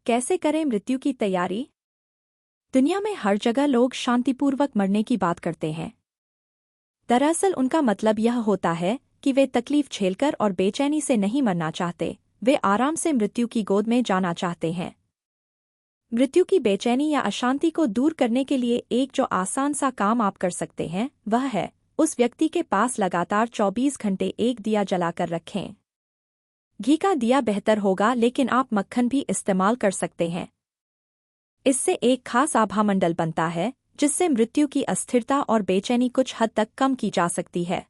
कैसे करें मृत्यु की तैयारी? दुनिया में हर जगह लोग शांतिपूर्वक मरने की बात करते हैं। दरअसल उनका मतलब यह होता है कि वे तकलीफ झेलकर और बेचैनी से नहीं मरना चाहते, वे आराम से मृत्यु की गोद में जाना चाहते हैं। मृत्यु की बेचैनी या अशांति को दूर करने के लिए एक जो आसान सा काम आप कर सकते हैं वह है उस व्यक्ति के पास लगातार 24 घंटे एक दिया जलाकर रखें। घी का दिया बेहतर होगा, लेकिन आप मक्खन भी इस्तेमाल कर सकते हैं। इससे एक खास आभामंडल बनता है जिससे मृत्यु की अस्थिरता और बेचैनी कुछ हद तक कम की जा सकती है।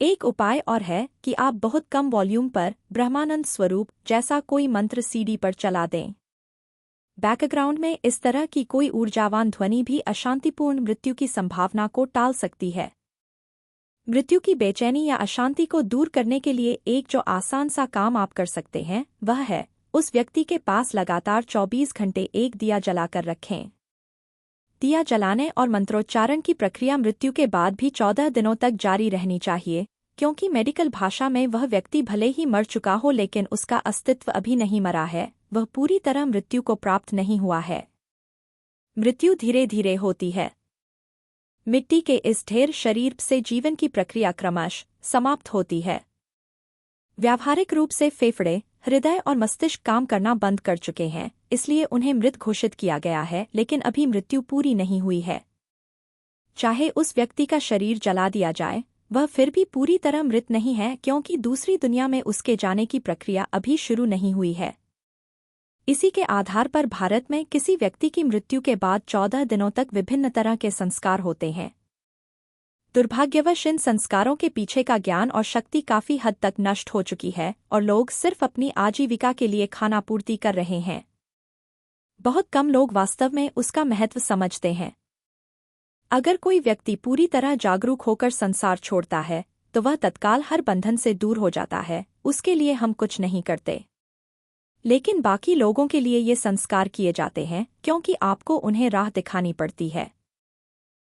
एक उपाय और है कि आप बहुत कम वॉल्यूम पर ब्रह्मानंद स्वरूप जैसा कोई मंत्र सीडी पर चला दें। बैकग्राउंड में इस तरह की कोई ऊर्जावान ध्वनि भी अशांतिपूर्ण मृत्यु की संभावना को टाल सकती है। मृत्यु की बेचैनी या अशांति को दूर करने के लिए एक जो आसान सा काम आप कर सकते हैं वह है उस व्यक्ति के पास लगातार 24 घंटे एक दिया जलाकर रखें। दिया जलाने और मंत्रोच्चारण की प्रक्रिया मृत्यु के बाद भी 14 दिनों तक जारी रहनी चाहिए, क्योंकि मेडिकल भाषा में वह व्यक्ति भले ही मर चुका हो लेकिन उसका अस्तित्व अभी नहीं मरा है, वह पूरी तरह मृत्यु को प्राप्त नहीं हुआ है। मृत्यु धीरे धीरे होती है। मिट्टी के इस ढेर शरीर से जीवन की प्रक्रिया क्रमश समाप्त होती है। व्यावहारिक रूप से फेफड़े, हृदय और मस्तिष्क काम करना बंद कर चुके हैं, इसलिए उन्हें मृत घोषित किया गया है, लेकिन अभी मृत्यु पूरी नहीं हुई है। चाहे उस व्यक्ति का शरीर जला दिया जाए, वह फिर भी पूरी तरह मृत नहीं है, क्योंकि दूसरी दुनिया में उसके जाने की प्रक्रिया अभी शुरू नहीं हुई है। इसी के आधार पर भारत में किसी व्यक्ति की मृत्यु के बाद 14 दिनों तक विभिन्न तरह के संस्कार होते हैं। दुर्भाग्यवश इन संस्कारों के पीछे का ज्ञान और शक्ति काफी हद तक नष्ट हो चुकी है और लोग सिर्फ अपनी आजीविका के लिए खानापूर्ति कर रहे हैं। बहुत कम लोग वास्तव में उसका महत्व समझते हैं। अगर कोई व्यक्ति पूरी तरह जागरूक होकर संसार छोड़ता है तो वह तत्काल हर बंधन से दूर हो जाता है, उसके लिए हम कुछ नहीं करते। लेकिन बाकी लोगों के लिए ये संस्कार किए जाते हैं, क्योंकि आपको उन्हें राह दिखानी पड़ती है।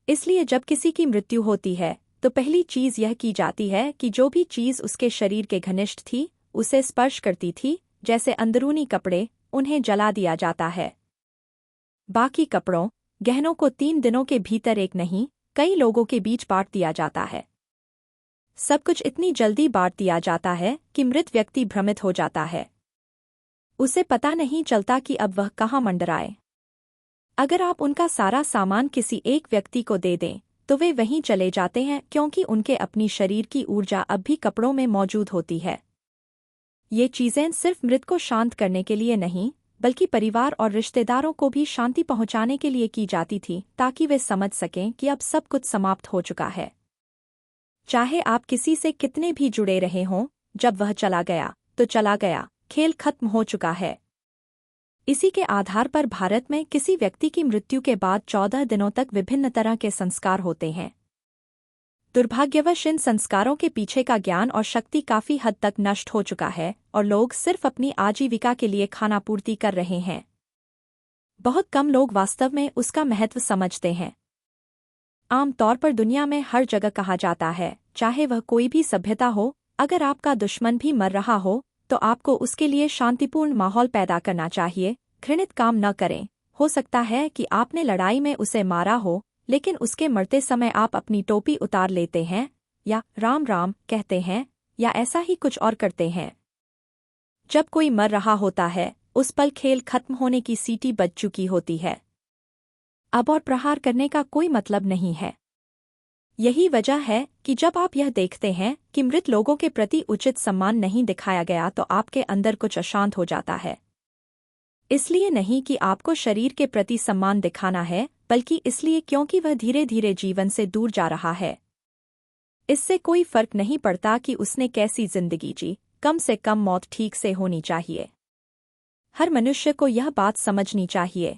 इसलिए जब किसी की मृत्यु होती है तो पहली चीज यह की जाती है कि जो भी चीज उसके शरीर के घनिष्ठ थी, उसे स्पर्श करती थी, जैसे अंदरूनी कपड़े, उन्हें जला दिया जाता है। बाकी कपड़ों, गहनों को 3 दिनों के भीतर एक नहीं, कई लोगों के बीच बांट दिया जाता है। सब कुछ इतनी जल्दी बांट दिया जाता है कि मृत व्यक्ति भ्रमित हो जाता है। उसे पता नहीं चलता कि अब वह कहाँ मंडराए। अगर आप उनका सारा सामान किसी एक व्यक्ति को दे दें तो वे वहीं चले जाते हैं, क्योंकि उनके अपनी शरीर की ऊर्जा अब भी कपड़ों में मौजूद होती है। ये चीजें सिर्फ मृत को शांत करने के लिए नहीं, बल्कि परिवार और रिश्तेदारों को भी शांति पहुंचाने के लिए की जाती थी, ताकि वे समझ सकें कि अब सब कुछ समाप्त हो चुका है। चाहे आप किसी से कितने भी जुड़े रहे हों, जब वह चला गया तो चला गया, खेल खत्म हो चुका है। इसी के आधार पर भारत में किसी व्यक्ति की मृत्यु के बाद 14 दिनों तक विभिन्न तरह के संस्कार होते हैं। दुर्भाग्यवश इन संस्कारों के पीछे का ज्ञान और शक्ति काफी हद तक नष्ट हो चुका है और लोग सिर्फ अपनी आजीविका के लिए खानापूर्ति कर रहे हैं। बहुत कम लोग वास्तव में उसका महत्व समझते हैं। आम तौर पर दुनिया में हर जगह कहा जाता है, चाहे वह कोई भी सभ्यता हो, अगर आपका दुश्मन भी मर रहा हो तो आपको उसके लिए शांतिपूर्ण माहौल पैदा करना चाहिए, घृणित काम न करें। हो सकता है कि आपने लड़ाई में उसे मारा हो, लेकिन उसके मरते समय आप अपनी टोपी उतार लेते हैं या राम राम कहते हैं या ऐसा ही कुछ और करते हैं। जब कोई मर रहा होता है, उस पल खेल खत्म होने की सीटी बज चुकी होती है। अब और प्रहार करने का कोई मतलब नहीं है। यही वजह है कि जब आप यह देखते हैं कि मृत लोगों के प्रति उचित सम्मान नहीं दिखाया गया तो आपके अंदर कुछ अशांत हो जाता है। इसलिए नहीं कि आपको शरीर के प्रति सम्मान दिखाना है, बल्कि इसलिए क्योंकि वह धीरे धीरे जीवन से दूर जा रहा है। इससे कोई फर्क नहीं पड़ता कि उसने कैसी जिंदगी जी, कम से कम मौत ठीक से होनी चाहिए। हर मनुष्य को यह बात समझनी चाहिए।